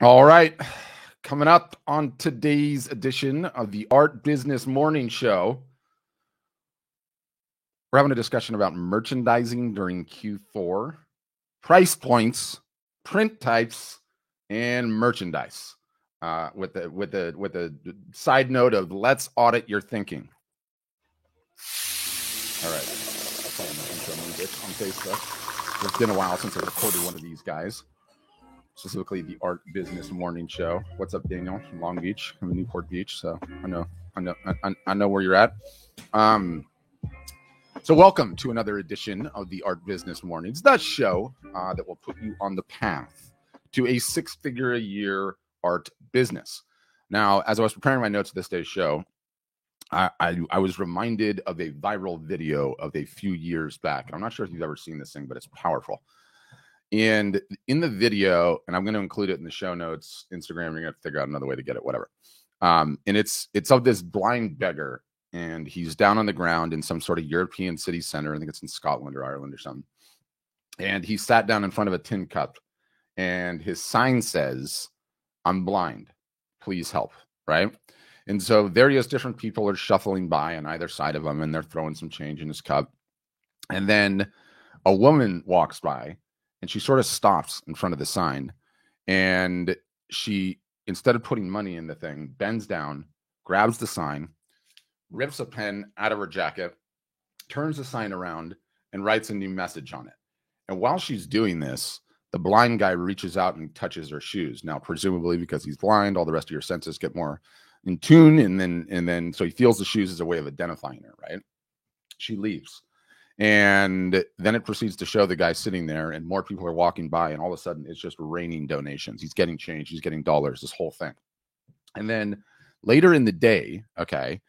All right. Coming up on today's edition of the Art Business Morning Show, we're having a discussion about merchandising during Q4, price points, print types, and merchandise. With a side note of let's audit your thinking. All right. I'll play my intro music on Facebook. It's been a while since I recorded one of these guys, specifically the Art Business Morning Show. What's up, Daniel? From Long Beach. I'm in Newport Beach, so I know where you're at. So welcome to another edition of the Art Business Mornings, the show that will put you on the path to a six-figure-a-year art business. Now, as I was preparing my notes for this day's show, I was reminded of a viral video of a few years back. I'm not sure if you've ever seen this thing, but it's powerful. And in the video, and I'm going to include it in the show notes, Instagram, you're going to have to figure out another way to get it, whatever. And it's of this blind beggar, and he's down on the ground in some sort of European city center. I think it's in Scotland or Ireland or something. And he sat down in front of a tin cup, and his sign says, "I'm blind, please help," right? And so various different people are shuffling by on either side of him, and they're throwing some change in his cup. And then a woman walks by, and she sort of stops in front of the sign, and she, instead of putting money in the thing, bends down, grabs the sign, rips a pen out of her jacket, turns the sign around, and writes a new message on it. And while she's doing this, the blind guy reaches out and touches her shoes. Now, presumably because he's blind, all the rest of your senses get more in tune, and then so he feels the shoes as a way of identifying her, right? She leaves. And then it proceeds to show the guy sitting there, and more people are walking by, and all of a sudden it's just raining donations. He's getting change, he's getting dollars, this whole thing. And then later in the day, okay,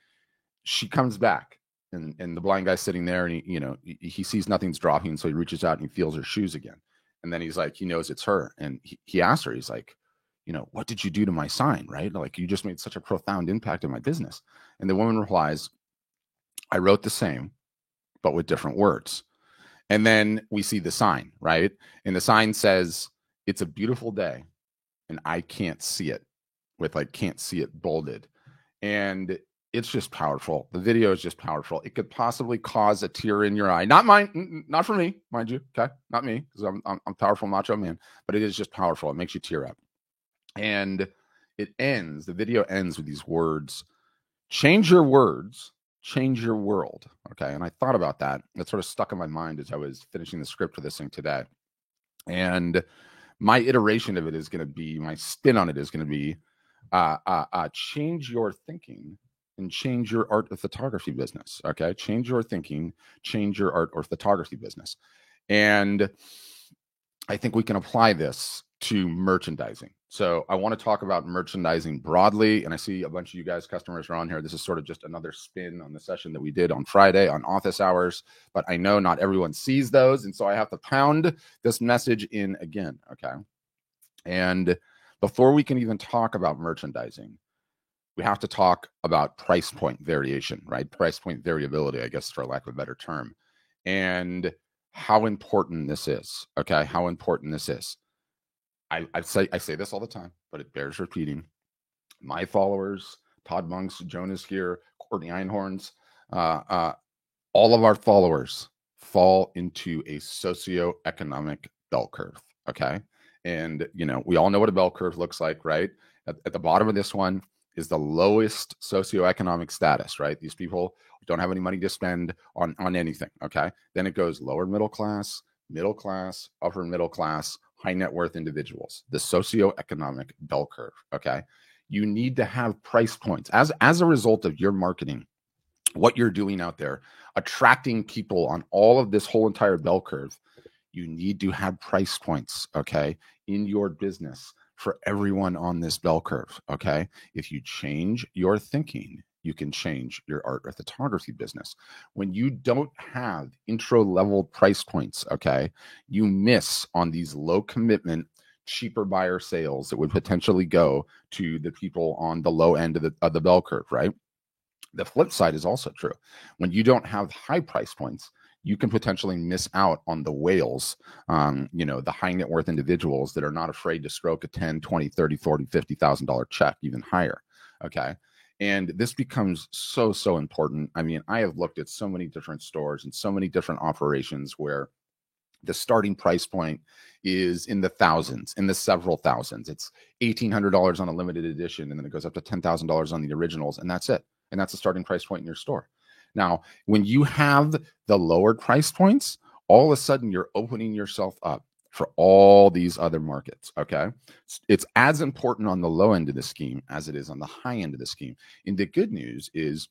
she comes back, and the blind guy's sitting there, and he sees nothing's dropping, so he reaches out and he feels her shoes again. And then he's like, he knows it's her, and he asks her, he's like, what did you do to my sign, right? Like, you just made such a profound impact in my business. And the woman replies, "I wrote the same, but with different words." And then we see the sign, right? And the sign says, "It's a beautiful day, and I can't see it," with like, can't see it bolded. And it's just powerful. The video is just powerful. It could possibly cause a tear in your eye. Not mine, not for me, mind you. Okay, not me, because I'm a powerful macho man. But it is just powerful. It makes you tear up. And the video ends with these words: "Change your words, change your world." Okay. And I thought about that. That sort of stuck in my mind as I was finishing the script for this thing today. And my iteration of it is going to be, my spin on it is going to be, change your thinking and change your art or photography business. Okay. Change your thinking, change your art or photography business. And I think we can apply this to merchandising. So I want to talk about merchandising broadly. And I see a bunch of you guys, customers, are on here. This is sort of just another spin on the session that we did on Friday on office hours. But I know not everyone sees those. And so I have to pound this message in again. Okay. And before we can even talk about merchandising, we have to talk about price point variation, right? Price point variability, I guess, for lack of a better term. And how important this is. Okay. How important this is. I say this all the time, but it bears repeating. My followers, Todd Monks, Jonas Gear, Courtney Einhorns, all of our followers fall into a socioeconomic bell curve. Okay. And, we all know what a bell curve looks like, right? At the bottom of this one is the lowest socioeconomic status, right? These people don't have any money to spend on anything. Okay. Then it goes lower middle class, upper middle class, high net worth individuals, the socioeconomic bell curve. Okay. You need to have price points as a result of your marketing, what you're doing out there, attracting people on all of this whole entire bell curve. You need to have price points, okay, in your business for everyone on this bell curve. Okay. If you change your thinking, you can change your art or photography business. When you don't have intro level price points, okay, you miss on these low commitment, cheaper buyer sales that would potentially go to the people on the low end of the bell curve, right? The flip side is also true. When you don't have high price points, you can potentially miss out on the whales, the high net worth individuals that are not afraid to stroke a 10, 20, 30, 40, $50,000 check, even higher. Okay. And this becomes so, so important. I mean, I have looked at so many different stores and so many different operations where the starting price point is in the thousands, in the several thousands. It's $1,800 on a limited edition, and then it goes up to $10,000 on the originals, and that's it. And that's the starting price point in your store. Now, when you have the lowered price points, all of a sudden you're opening yourself up for all these other markets. Okay. It's as important on the low end of the scheme as it is on the high end of the scheme. And the good news is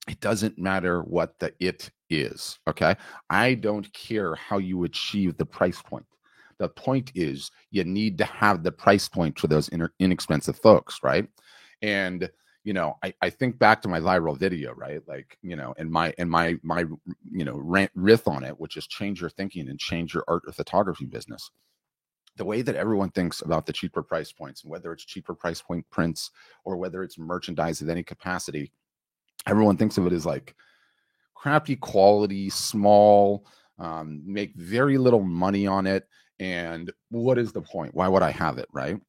it doesn't matter what the it is. Okay. I don't care how you achieve the price point. The point is you need to have the price point for those inexpensive folks. Right. And I think back to my viral video, right? Like, and my rant riff on it, which is change your thinking and change your art or photography business. The way that everyone thinks about the cheaper price points, and whether it's cheaper price point prints or whether it's merchandise of any capacity, everyone thinks of it as like crappy quality, small, make very little money on it. And what is the point? Why would I have it, right?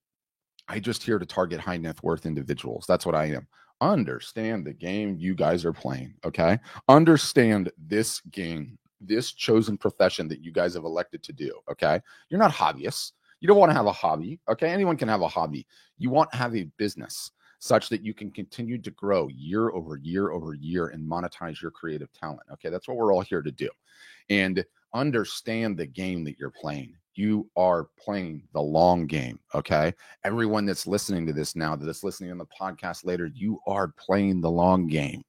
I just here to target high net worth individuals. That's what I am. Understand the game you guys are playing, okay? Understand this game, this chosen profession that you guys have elected to do, okay? You're not hobbyists. You don't want to have a hobby, okay? Anyone can have a hobby. You want to have a business such that you can continue to grow year over year over year and monetize your creative talent, okay? That's what we're all here to do. And understand the game that you're playing. You are playing the long game, okay? Everyone that's listening to this now, that's listening on the podcast later, you are playing the long game,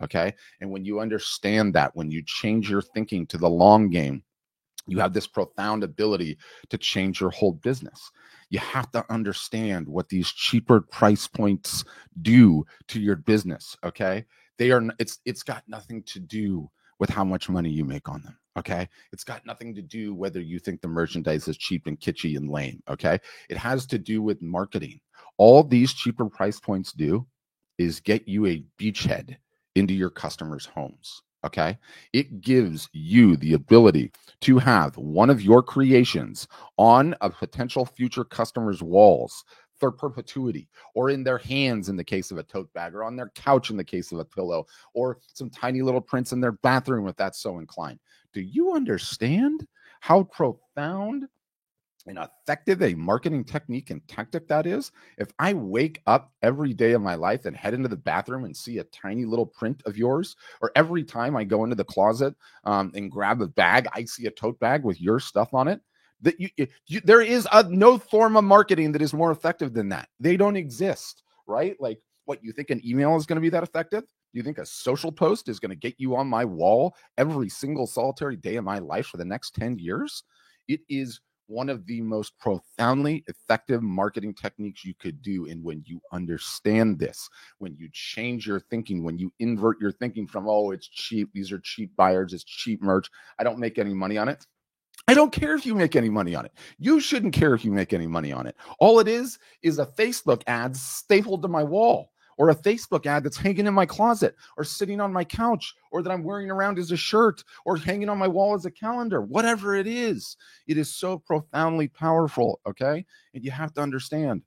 okay? And when you understand that, when you change your thinking to the long game, you have this profound ability to change your whole business. You have to understand what these cheaper price points do to your business, okay? It's got nothing to do with how much money you make on them. Okay. It's got nothing to do whether you think the merchandise is cheap and kitschy and lame. Okay. It has to do with marketing. All these cheaper price points do is get you a beachhead into your customers' homes. Okay. It gives you the ability to have one of your creations on a potential future customer's walls for perpetuity, or in their hands in the case of a tote bag, or on their couch in the case of a pillow, or some tiny little prints in their bathroom if that's so inclined. Do you understand how profound and effective a marketing technique and tactic that is? If I wake up every day of my life and head into the bathroom and see a tiny little print of yours, or every time I go into the closet and grab a bag, I see a tote bag with your stuff on it, that there is no form of marketing that is more effective than that. They don't exist, right? Like, what, you think an email is going to be that effective? Do you think a social post is going to get you on my wall every single solitary day of my life for the next 10 years? It is one of the most profoundly effective marketing techniques you could do. And when you understand this, when you change your thinking, when you invert your thinking from, oh, it's cheap, these are cheap buyers, it's cheap merch, I don't make any money on it. I don't care if you make any money on it. You shouldn't care if you make any money on it. All it is a Facebook ad stapled to my wall, or a Facebook ad that's hanging in my closet, or sitting on my couch, or that I'm wearing around as a shirt, or hanging on my wall as a calendar. Whatever it is so profoundly powerful, okay? And you have to understand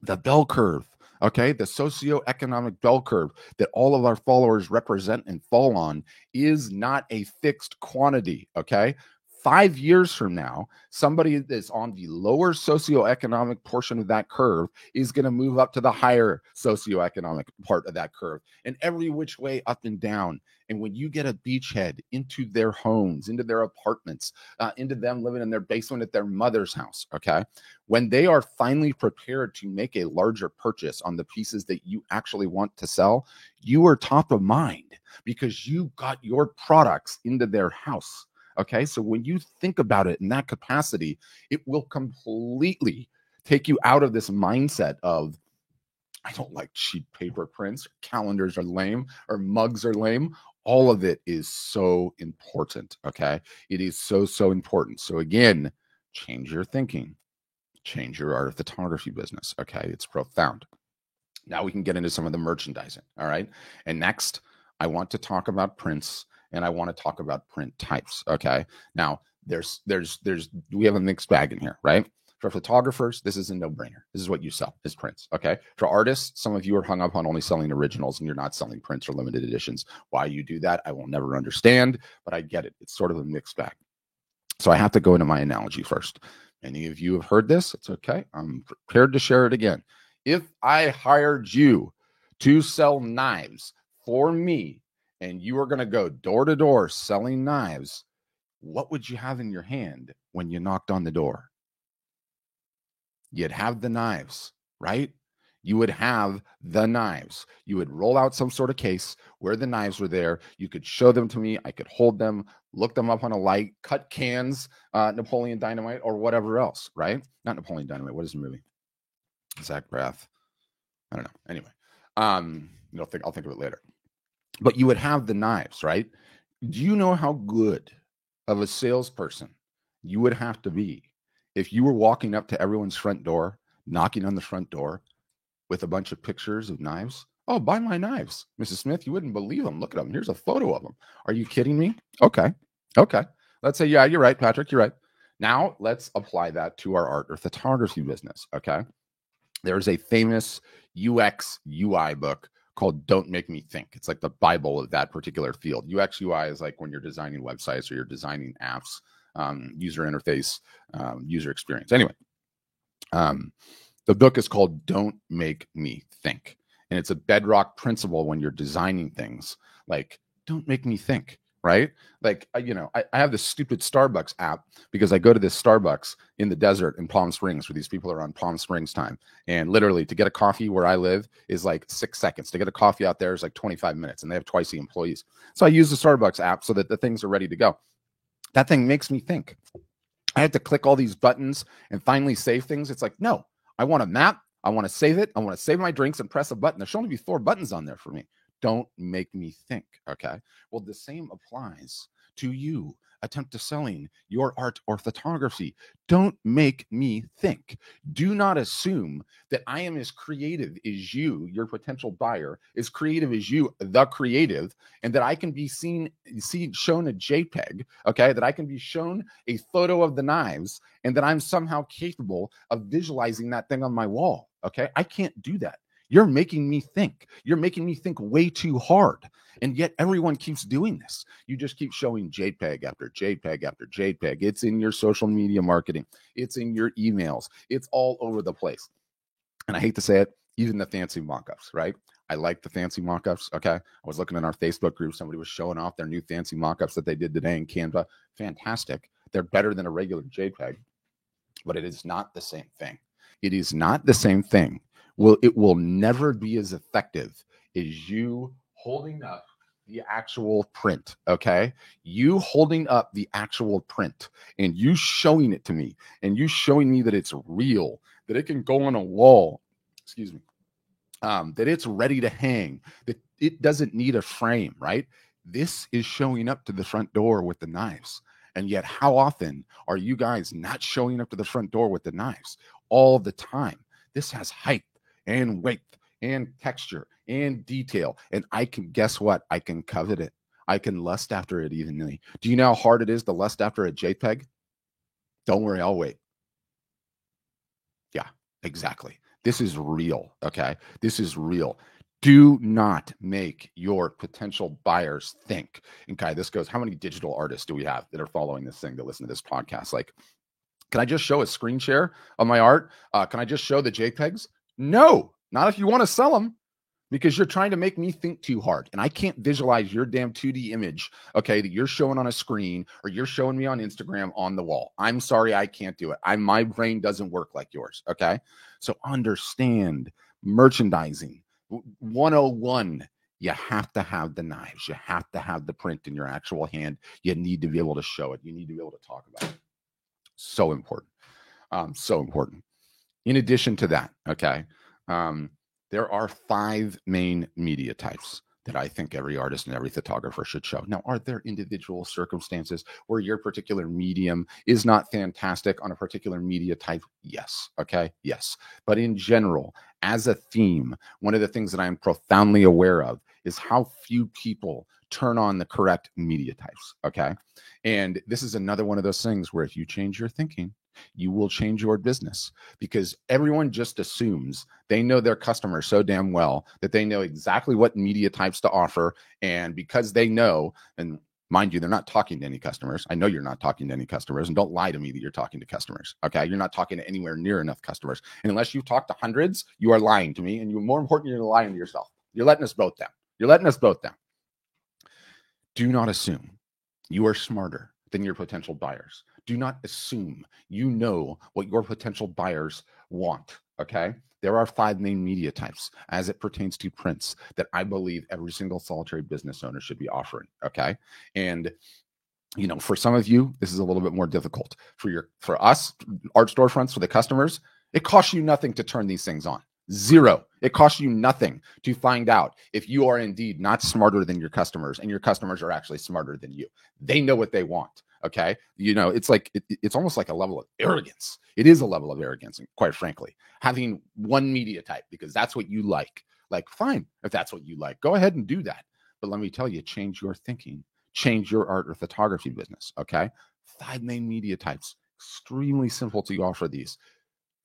the bell curve, okay? The socioeconomic bell curve that all of our followers represent and fall on is not a fixed quantity, okay? 5 years from now, somebody that's on the lower socioeconomic portion of that curve is going to move up to the higher socioeconomic part of that curve, and every which way up and down. And when you get a beachhead into their homes, into their apartments, into them living in their basement at their mother's house, okay, when they are finally prepared to make a larger purchase on the pieces that you actually want to sell, you are top of mind because you got your products into their house. Okay, so when you think about it in that capacity, it will completely take you out of this mindset of, I don't like cheap paper prints, calendars are lame, or mugs are lame. All of it is so important, okay? It is so, so important. So again, change your thinking, change your art of photography business, okay? It's profound. Now we can get into some of the merchandising, all right? And next, I want to talk about prints and I want to talk about print types. Okay. Now we have a mixed bag in here, right? For photographers, this is a no-brainer. This is what you sell is prints. Okay. For artists, some of you are hung up on only selling originals and you're not selling prints or limited editions. Why you do that, I will never understand, but I get it. It's sort of a mixed bag. So I have to go into my analogy first. Many of you have heard this. It's okay. I'm prepared to share it again. If I hired you to sell knives for me and you are going to go door to door selling knives, what would you have in your hand when you knocked on the door? You'd have the knives, right? You would have the knives. You would roll out some sort of case where the knives were there. You could show them to me. I could hold them, look them up on a light, cut cans, Napoleon Dynamite, or whatever else, right? Not Napoleon Dynamite. What is the movie? Zach Braff. I don't know. Anyway, I'll think of it later. But you would have the knives, right? Do you know how good of a salesperson you would have to be if you were walking up to everyone's front door, knocking on the front door with a bunch of pictures of knives? Oh, buy my knives, Mrs. Smith. You wouldn't believe them. Look at them. Here's a photo of them. Are you kidding me? Okay. Let's say, yeah, you're right, Patrick. You're right. Now let's apply that to our art or photography business. Okay. There's a famous UX UI book called Don't Make Me Think. It's like the Bible of that particular field. UX UI is like when you're designing websites or you're designing apps, user interface, user experience. Anyway, the book is called Don't Make Me Think. And it's a bedrock principle when you're designing things. Like, don't make me think, right? Like, I have this stupid Starbucks app because I go to this Starbucks in the desert in Palm Springs where these people are on Palm Springs time. And literally to get a coffee where I live is like 6 seconds. To get a coffee out there is like 25 minutes and they have twice the employees. So I use the Starbucks app so that the things are ready to go. That thing makes me think. I had to click all these buttons and finally save things. It's like, no, I want a map. I want to save it. I want to save my drinks and press a button. There should only be 4 buttons on there for me. Don't make me think. Okay. Well, the same applies to you. Attempt to selling your art or photography. Don't make me think. Do not assume that I am as creative as you, your potential buyer, as creative as you, the creative, and that I can be shown a JPEG, okay, that I can be shown a photo of the knives, and that I'm somehow capable of visualizing that thing on my wall, okay? I can't do that. You're making me think. You're making me think way too hard. And yet everyone keeps doing this. You just keep showing JPEG after JPEG after JPEG. It's in your social media marketing. It's in your emails. It's all over the place. And I hate to say it, even the fancy mock-ups, right? I like the fancy mock-ups, okay? I was looking in our Facebook group. Somebody was showing off their new fancy mock-ups that they did today in Canva. Fantastic. They're better than a regular JPEG, but it is not the same thing. It is not the same thing. It will never be as effective as you holding up the actual print, okay? You holding up the actual print and you showing it to me and you showing me that it's real, that it can go on a wall, that it's ready to hang, that it doesn't need a frame, right? This is showing up to the front door with the knives. And yet, how often are you guys not showing up to the front door with the knives? All the time. This has height and weight and texture and detail. And guess what? I can covet it. I can lust after it evenly. Do you know how hard it is to lust after a JPEG? Don't worry, I'll wait. Yeah, exactly. This is real, okay? This is real. Do not make your potential buyers think. Okay, this goes, how many digital artists do we have that are following this thing that listen to this podcast? Like, can I just show a screen share of my art? Can I just show the JPEGs? No, not if you want to sell them, because you're trying to make me think too hard. And I can't visualize your damn 2D image, okay, that you're showing on a screen or you're showing me on Instagram on the wall. I'm sorry, I can't do it. My brain doesn't work like yours, okay? So understand merchandising. 101, you have to have the knives. You have to have the print in your actual hand. You need to be able to show it. You need to be able to talk about it. So important. So important. In addition to that, okay, there are 5 main media types that I think every artist and every photographer should show. Now, are there individual circumstances where your particular medium is not fantastic on a particular media type? Yes. Okay. Yes. But in general, as a theme, one of the things that I'm profoundly aware of is how few people turn on the correct media types. Okay. And this is another one of those things where if you change your thinking, you will change your business, because everyone just assumes they know their customers so damn well that they know exactly what media types to offer. And because they know, and mind you, they're not talking to any customers. I know you're not talking to any customers, and don't lie to me that you're talking to customers. Okay. You're not talking to anywhere near enough customers. And unless you've talked to hundreds, you are lying to me. And you're more important, you're lying to yourself. You're letting us both down. You're letting us both down. Do not assume you are smarter than your potential buyers. Do not assume you know what your potential buyers want. Okay. There are 5 main media types as it pertains to prints that I believe every single solitary business owner should be offering. Okay. And for some of you, this is a little bit more difficult. For us, art storefronts, for the customers, it costs you nothing to turn these things on. Zero. It costs you nothing to find out if you are indeed not smarter than your customers and your customers are actually smarter than you. They know what they want. Okay. It's like, it's almost like a level of arrogance. It is a level of arrogance, quite frankly, having one media type because that's what you like. Like, fine, if that's what you like, go ahead and do that. But let me tell you, change your thinking, change your art or photography business. Okay. 5 main media types, extremely simple to offer these.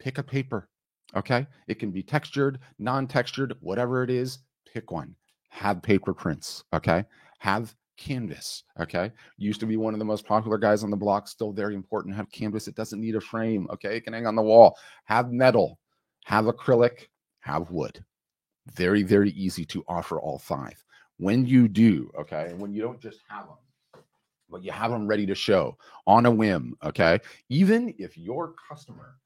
Pick a paper. Okay. It can be textured, non-textured, whatever it is, pick one. Have paper prints. Okay. Have canvas. Okay. Used to be one of the most popular guys on the block. Still very important. Have canvas. It doesn't need a frame. Okay. It can hang on the wall. Have metal, have acrylic, have wood. Very, very easy to offer all 5. When you do, okay, and when you don't just have them, but you have them ready to show on a whim. Okay. Even if your customer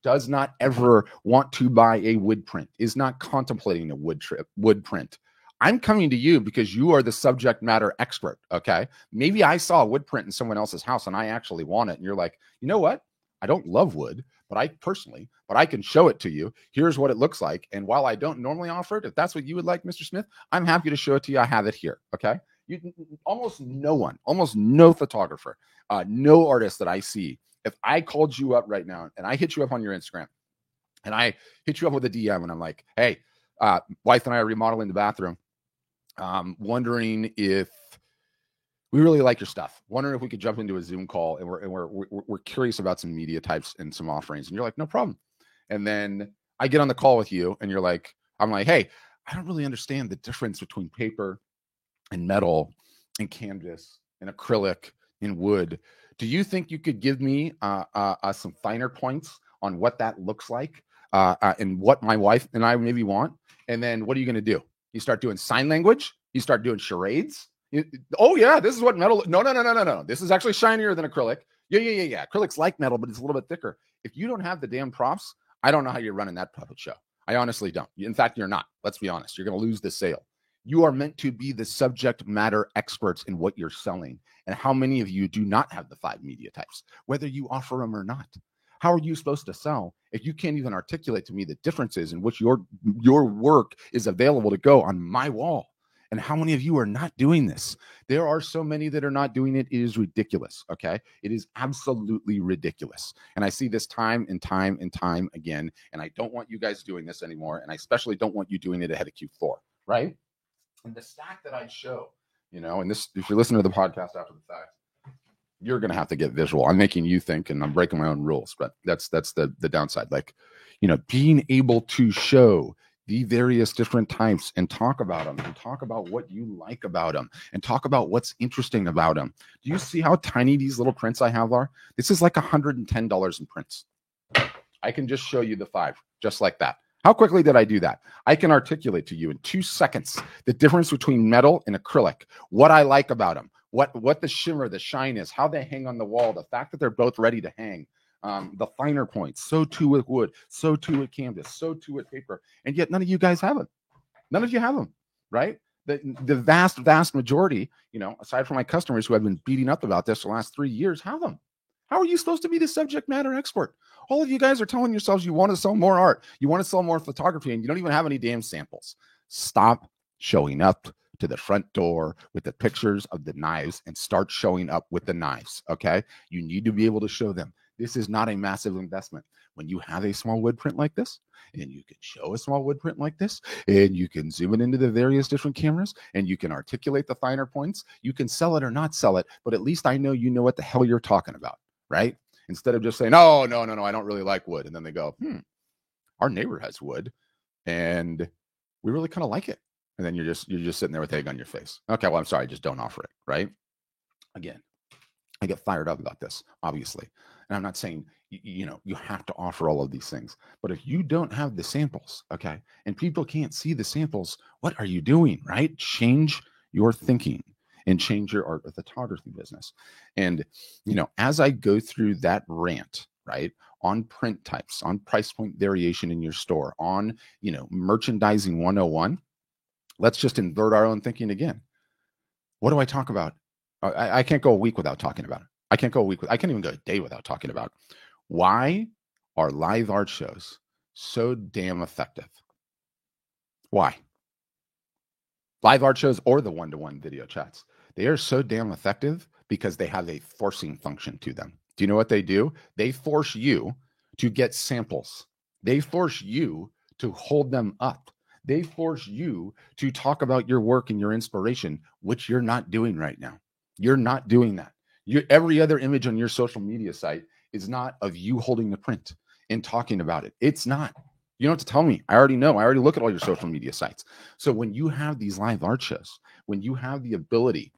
does not ever want to buy a wood print, is not contemplating a wood print, I'm coming to you because you are the subject matter expert. Okay. Maybe I saw a wood print in someone else's house and I actually want it. And you're like, you know what? I don't love wood, but I can show it to you. Here's what it looks like. And while I don't normally offer it, if that's what you would like, Mr. Smith, I'm happy to show it to you. I have it here. Okay. Almost no photographer, no artist that I see. If I called you up right now and I hit you up on your Instagram and I hit you up with a DM and I'm like, hey, wife and I are remodeling the bathroom. Wondering if we really like your stuff. Wondering if we could jump into a Zoom call and we're curious about some media types and some offerings. And you're like, no problem. And then I get on the call with you and you're like, I'm like, hey, I don't really understand the difference between paper and metal and canvas and acrylic and wood. Do you think you could give me some finer points on what that looks like and what my wife and I maybe want? And then what are you going to do? You start doing sign language? You start doing charades? Oh, yeah, this is what metal... No. This is actually shinier than acrylic. Yeah. Acrylic's like metal, but it's a little bit thicker. If you don't have the damn props, I don't know how you're running that puppet show. I honestly don't. In fact, you're not. Let's be honest. You're going to lose the sale. You are meant to be the subject matter experts in what you're selling. And how many of you do not have the 5 media types, whether you offer them or not? How are you supposed to sell if you can't even articulate to me the differences in which your work is available to go on my wall? And how many of you are not doing this? There are so many that are not doing it. It is ridiculous. Okay. It is absolutely ridiculous. And I see this time and time and time again. And I don't want you guys doing this anymore. And I especially don't want you doing it ahead of Q4. Right. And the stack that I show, and this, if you're listening to the podcast after the fact, you're going to have to get visual. I'm making you think and I'm breaking my own rules, but that's the downside. Like, being able to show the various different types and talk about them and talk about what you like about them and talk about what's interesting about them. Do you see how tiny these little prints I have are? This is like $110 in prints. I can just show you the 5 just like that. How quickly did I do that? I can articulate to you in 2 seconds the difference between metal and acrylic, what I like about them, what the shimmer, the shine is, how they hang on the wall, the fact that they're both ready to hang, the finer points. So too with wood, so too with canvas, so too with paper. And yet none of you guys have them. None of you have them, right? The vast majority, aside from my customers who have been beating up about this the last 3 years, have them. How are you supposed to be the subject matter expert? All of you guys are telling yourselves you want to sell more art, you want to sell more photography, and you don't even have any damn samples. Stop showing up to the front door with the pictures of the knives and start showing up with the knives, okay? You need to be able to show them. This is not a massive investment. When you have a small wood print like this, and you can show a small wood print like this, and you can zoom it into the various different cameras, and you can articulate the finer points, you can sell it or not sell it, but at least I know you know what the hell you're talking about, right? Instead of just saying, oh, no, I don't really like wood. And then they go, our neighbor has wood, and we really kind of like it. And then you're just sitting there with egg on your face. Okay, well, I'm sorry, just don't offer it, right? Again, I get fired up about this, obviously. And I'm not saying, you have to offer all of these things. But if you don't have the samples, okay, and people can't see the samples, what are you doing, right? Change your thinking and change your art photography business. And, as I go through that rant, right, on print types, on price point variation in your store, on, merchandising 101, let's just invert our own thinking again. What do I talk about? I can't go a week without talking about it. I can't even go a day without talking about it. Why are live art shows so damn effective? Why? Live art shows or the one-to-one video chats. They are so damn effective because they have a forcing function to them. Do you know what they do? They force you to get samples. They force you to hold them up. They force you to talk about your work and your inspiration, which you're not doing right now. You're not doing that. Every other image on your social media site is not of you holding the print and talking about it. It's not. You don't have to tell me. I already know. I already look at all your social media sites. So when you have these live art shows, when you have the ability,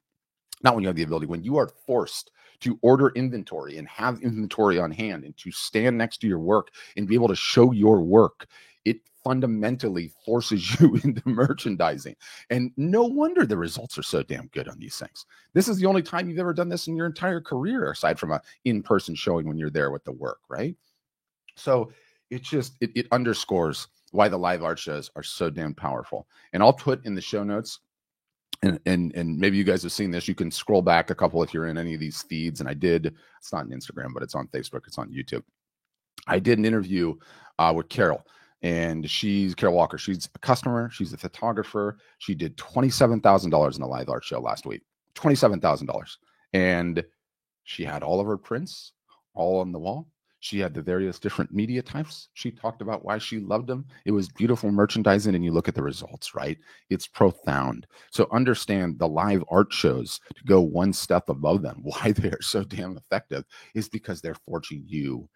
when you are forced to order inventory and have inventory on hand and to stand next to your work and be able to show your work, it fundamentally forces you into merchandising. And no wonder the results are so damn good on these things. This is the only time you've ever done this in your entire career, aside from a in-person showing when you're there with the work, right? So it underscores why the live art shows are so damn powerful. And I'll put in the show notes, and maybe you guys have seen this. You can scroll back a couple if you're in any of these feeds. And it's not on Instagram, but it's on Facebook. It's on YouTube. I did an interview with Carol. And she's Carol Walker. She's a customer. She's a photographer. She did $27,000 in a live art show last week. $27,000. And she had all of her prints all on the wall. She had the various different media types. She talked about why she loved them. It was beautiful merchandising, and you look at the results, right? It's profound. So understand the live art shows, to go one step above them, why they're so damn effective is because they're forcing you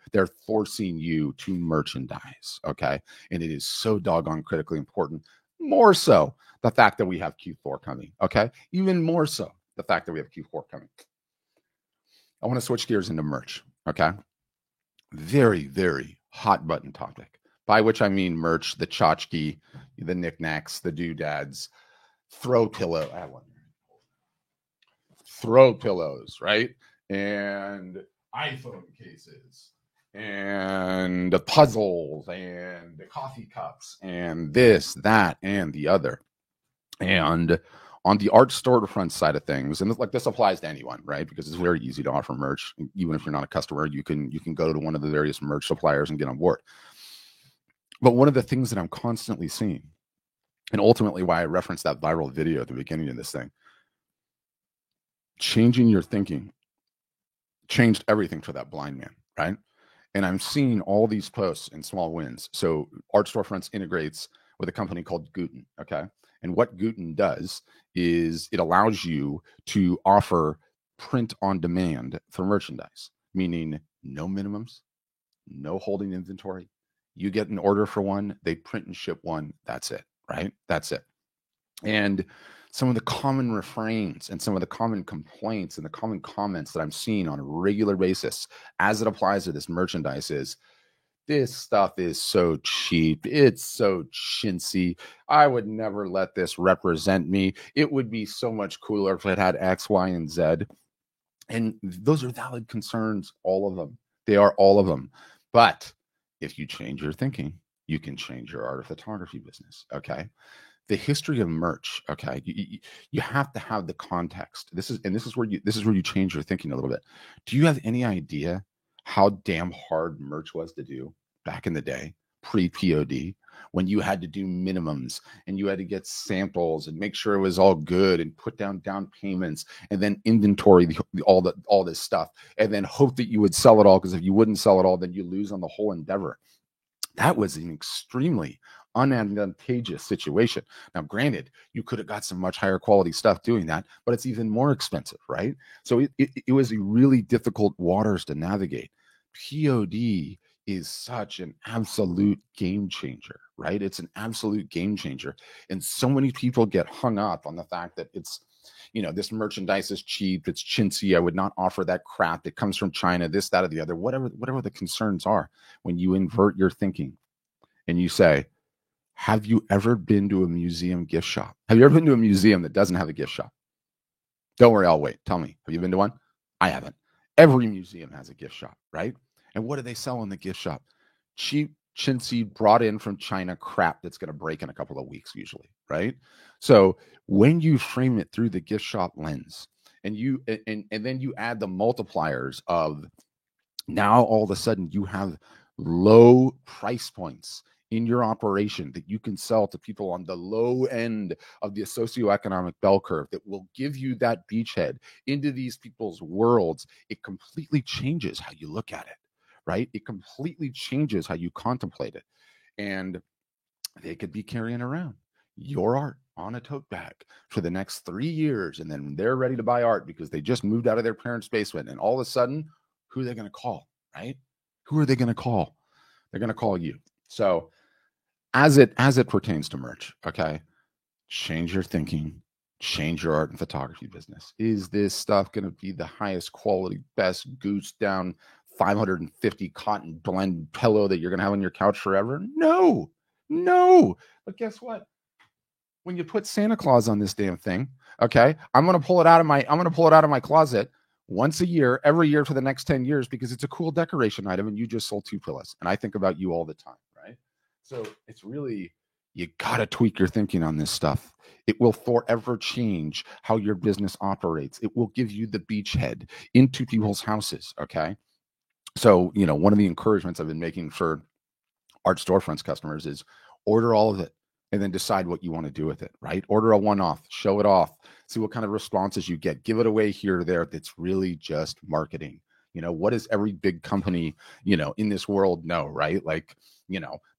to merchandise, okay? And it is so doggone critically important. More so the fact that we have Q4 coming, okay? Even more so the fact that we have Q4 coming. I want to switch gears into merch, okay? Very, very hot button topic, by which I mean merch, the tchotchke, the knickknacks, the doodads, throw pillows, right? And iPhone cases, and the puzzles, and the coffee cups, and this, that, and the other. And on the art storefront side of things, and this applies to anyone, right? Because it's very easy to offer merch. Even if you're not a customer, you can go to one of the various merch suppliers and get on board. But one of the things that I'm constantly seeing, and ultimately why I referenced that viral video at the beginning of this thing, changing your thinking changed everything for that blind man, right? And I'm seeing all these posts and small wins. So Art Storefronts integrates with a company called Guten, okay? And what Guten does is it allows you to offer print on demand for merchandise, meaning no minimums, no holding inventory. You get an order for one, they print and ship one. That's it, right? That's it. And some of the common refrains and some of the common complaints and the common comments that I'm seeing on a regular basis as it applies to this merchandise is, this stuff is so cheap. It's so chintzy. I would never let this represent me. It would be so much cooler if it had X, Y, and Z. And those are valid concerns, all of them. They are all of them. But if you change your thinking, you can change your art of photography business, okay? The history of merch, okay? You have to have the context. This is where you change your thinking a little bit. Do you have any idea how damn hard merch was to do back in the day, pre-POD? when you had to do minimums and you had to get samples and make sure it was all good and put down payments and then inventory all this stuff and then hope that you would sell it all, because if you wouldn't sell it all, then you lose on the whole endeavor. That was an extremely unadvantageous situation. Now, granted, you could have got some much higher quality stuff doing that, but it's even more expensive, right? So it was a really difficult waters to navigate. POD is such an absolute game changer, right? It's an absolute game changer. And so many people get hung up on the fact that it's, this merchandise is cheap, it's chintzy, I would not offer that crap, it comes from China, this, that, or the other, whatever the concerns are. When you invert your thinking and you say, have you ever been to a museum gift shop? Have you ever been to a museum that doesn't have a gift shop? Don't worry, I'll wait. Tell me, have you been to one? I haven't. Every museum has a gift shop, right? And what do they sell in the gift shop? Cheap, chintzy, brought in from China crap that's going to break in a couple of weeks usually, right? So when you frame it through the gift shop lens, and then you add the multipliers of, now all of a sudden you have low price points in your operation that you can sell to people on the low end of the socioeconomic bell curve that will give you that beachhead into these people's worlds, it completely changes how you look at it, right? It completely changes how you contemplate it. And they could be carrying around your art on a tote bag for the next 3 years. And then they're ready to buy art because they just moved out of their parents' basement. And all of a sudden, who are they going to call, right? Who are they going to call? They're going to call you. So as it pertains to merch, okay, change your thinking, change your art and photography business. Is this stuff going to be the highest quality, best goose down 550 cotton blend pillow that you're going to have on your couch forever? No. But guess what? When you put Santa Claus on this damn thing, okay, I'm going to pull it out of my closet once a year, every year for the next 10 years, because it's a cool decoration item and you just sold 2 pillows. And I think about you all the time, right? So it's really, you got to tweak your thinking on this stuff. It will forever change how your business operates. It will give you the beachhead into people's houses, okay? So, one of the encouragements I've been making for Art Storefronts customers is order all of it and then decide what you want to do with it, right? Order a one-off, show it off, see what kind of responses you get, give it away here or there. That's really just marketing. What does every big company, in this world know, right? Like,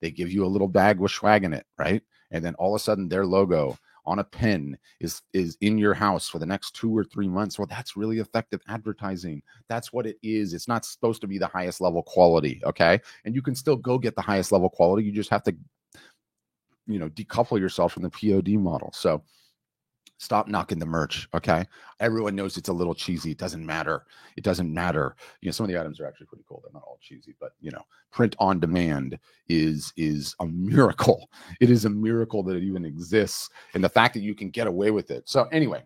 they give you a little bag with swag in it, right? And then all of a sudden their logo on a pen is in your house for the next 2 or 3 months. Well, that's really effective advertising. That's what it is. It's not supposed to be the highest level quality, okay? And you can still go get the highest level quality. You just have to, decouple yourself from the POD model. So stop knocking the merch, okay? Everyone knows it's a little cheesy. It doesn't matter. Some of the items are actually pretty cool. They're not all cheesy, but print on demand is a miracle. It is a miracle that it even exists, and the fact that you can get away with it. So anyway,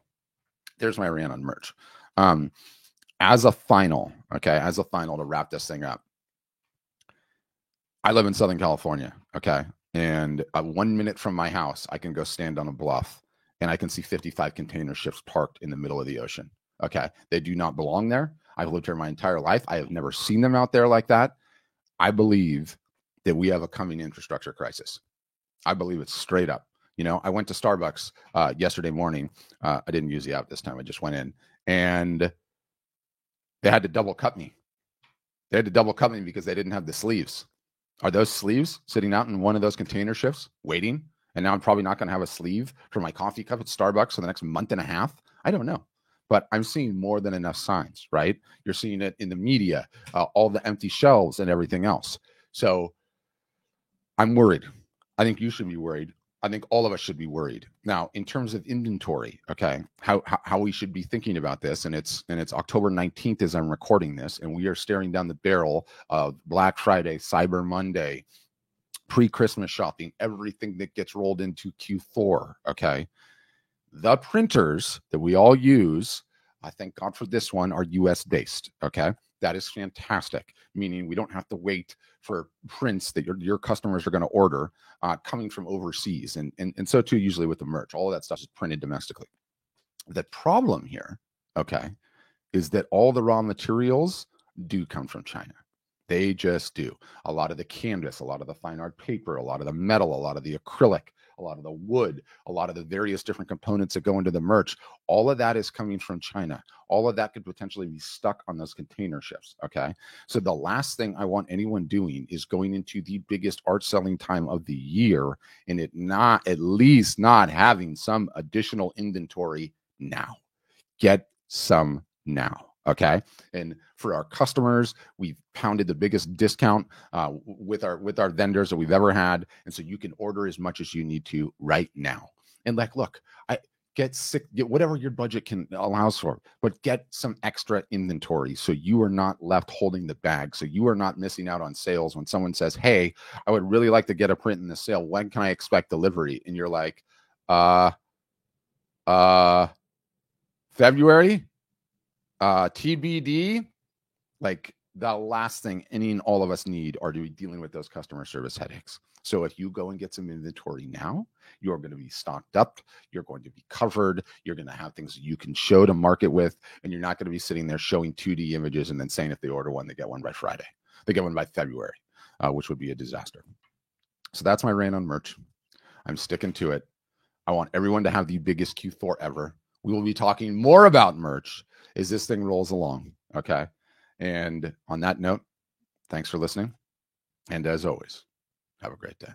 there's my rant on merch. As a final to wrap this thing up, I live in Southern California, okay? And 1 minute from my house, I can go stand on a bluff and I can see 55 container ships parked in the middle of the ocean. Okay. They do not belong there. I've lived here my entire life. I have never seen them out there like that. I believe that we have a coming infrastructure crisis. I believe it's straight up. I went to Starbucks yesterday morning. I didn't use the app this time. I just went in and they had to double cup me. Because they didn't have the sleeves. Are those sleeves sitting out in one of those container ships waiting? And now I'm probably not going to have a sleeve for my coffee cup at Starbucks for the next month and a half. I don't know. But I'm seeing more than enough signs, right? You're seeing it in the media, all the empty shelves and everything else. So I'm worried. I think you should be worried. I think all of us should be worried. Now, in terms of inventory, okay, how we should be thinking about this, and it's October 19th as I'm recording this, and we are staring down the barrel of Black Friday, Cyber Monday, pre-Christmas shopping, everything that gets rolled into Q4, okay? The printers that we all use, I thank God for this one, are US based, okay? That is fantastic, meaning we don't have to wait for prints that your customers are going to order coming from overseas. And so too, usually with the merch, all of that stuff is printed domestically. The problem here, okay, is that all the raw materials do come from China. They just do. A lot of the canvas, a lot of the fine art paper, a lot of the metal, a lot of the acrylic, a lot of the wood, a lot of the various different components that go into the merch. All of that is coming from China. All of that could potentially be stuck on those container ships. Okay. So the last thing I want anyone doing is going into the biggest art selling time of the year and it not at least not having some additional inventory now. Get some now. Okay. And for our customers, we've pounded the biggest discount with our vendors that we've ever had. And so you can order as much as you need to right now. And like, look, get whatever your budget can allows for, but get some extra inventory so you are not left holding the bag. So you are not missing out on sales when someone says, hey, I would really like to get a print in the sale. When can I expect delivery? And you're like, February, TBD. Like the last thing any and all of us need are to be dealing with those customer service headaches. So if you go and get some inventory now, you're going to be stocked up. You're going to be covered. You're going to have things you can show to market with, and you're not going to be sitting there showing 2D images and then saying if they order one, they get one by Friday. They get one by February, which would be a disaster. So that's my rant on merch. I'm sticking to it. I want everyone to have the biggest Q4 ever. We will be talking more about merch as this thing rolls along. Okay. And on that note, thanks for listening. And as always, have a great day.